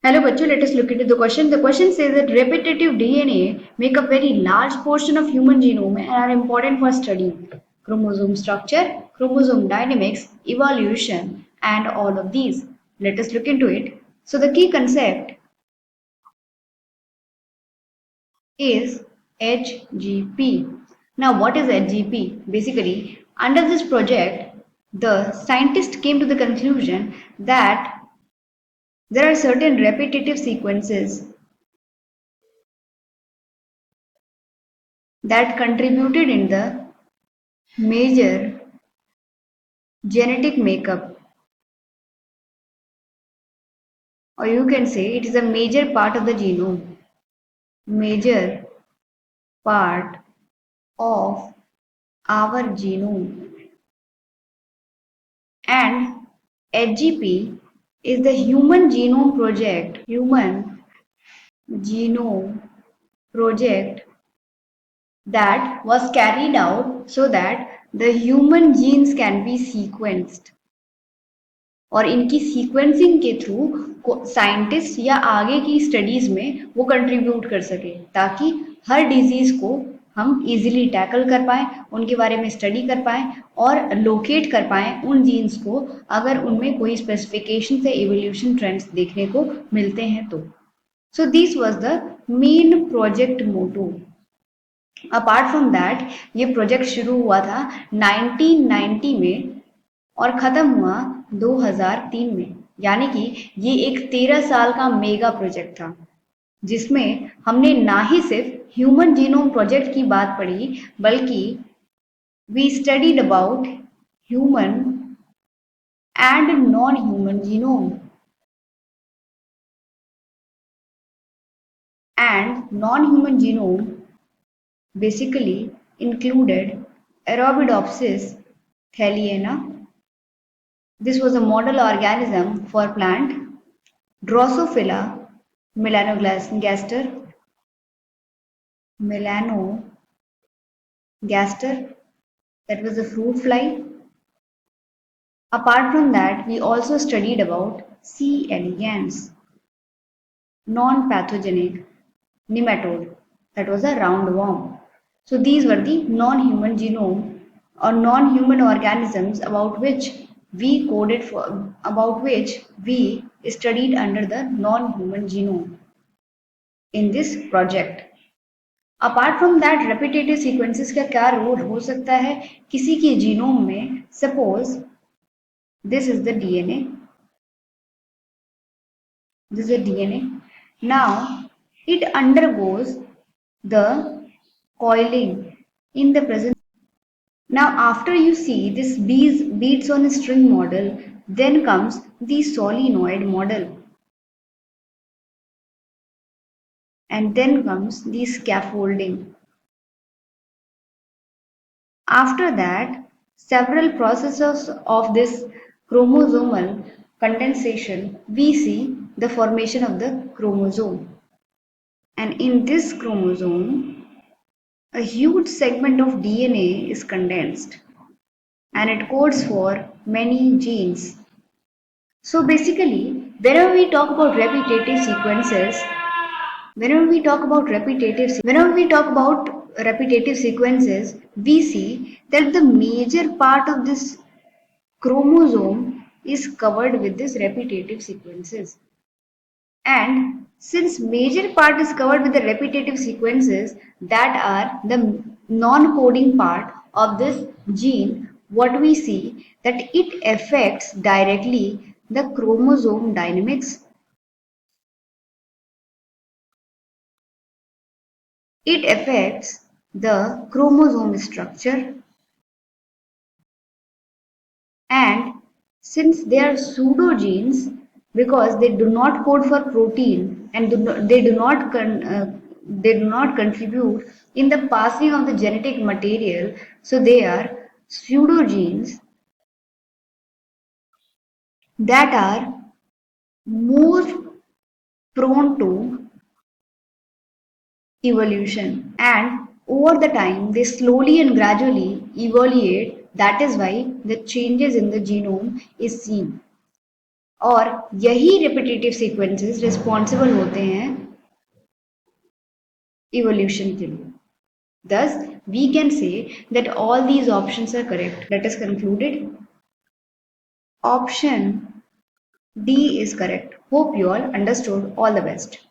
Hello, bachcho. Let us look into the question. The question says that repetitive DNA make up very large portion of human genome and are important for studying chromosome structure, chromosome dynamics, evolution, and all of these. Let us look into it. So the key concept is HGP. Now, what is HGP? Basically, under this project, the scientists came to the conclusion that there are certain repetitive sequences that contributed in the major genetic makeup, or you can say it is a major part of the genome, major part of our genome. And HGP is the Human Genome Project that was carried out so that the human genes can be sequenced. और इनकी sequencing के through scientist या आगे की studies में वो contribute कर सके ताकि हर डिजीज को हम इजीली टैकल कर पाएं, उनके बारे में स्टडी कर पाएं और लोकेट कर पाएं उन जीन्स को अगर उनमें कोई स्पेसिफिकेशन से एवोल्यूशन ट्रेंड्स देखने को मिलते हैं तो. So this was the main project motto. Apart from that ये प्रोजेक्ट शुरू हुआ था 1990 में और खत्म हुआ 2003 में. यानी कि ये एक 13 साल का मेगा प्रोजेक्ट था जिसमें हमने ना ही सिर्फ ह्यूमन जीनोम प्रोजेक्ट की बात पढ़ी बल्कि we studied about human and non human genome. And non-human genome basically included Arabidopsis thaliana. This was a model organism for plant. Drosophila melanogaster, that was a fruit fly. Apart from that, we also studied about C. elegans, non-pathogenic nematode, that was a roundworm. So these were the non-human genome or non-human organisms about which we studied under the non-human genome in this project. Apart from that repetitive sequences का क्या role हो सकता है किसी के genome में. Suppose this is the DNA, now it undergoes the coiling in the presence. Now after you see this beads on a string model, then comes the solenoid model, and then comes the scaffolding. After that, several processes of this chromosomal condensation, we see the formation of the chromosome. And in this chromosome, a huge segment of DNA is condensed and it codes for many genes. So basically, whenever we talk about repetitive sequences, we see that the major part of this chromosome is covered with these repetitive sequences. And since major part is covered with the repetitive sequences that are the non-coding part of this gene, what we see that it affects directly the chromosome dynamics. It affects the chromosome structure, and since they are pseudogenes because they do not code for protein and they do not contribute in the passing of the genetic material, so they are pseudogenes that are more prone to evolution, and over the time they slowly and gradually evaluate. That is why the changes in the genome is seen. और यही repetitive sequences responsible होते हैं evolution के लिए. Thus, we can say that all these options are correct. Let us conclude it. Option D is correct. Hope you all understood. All the best.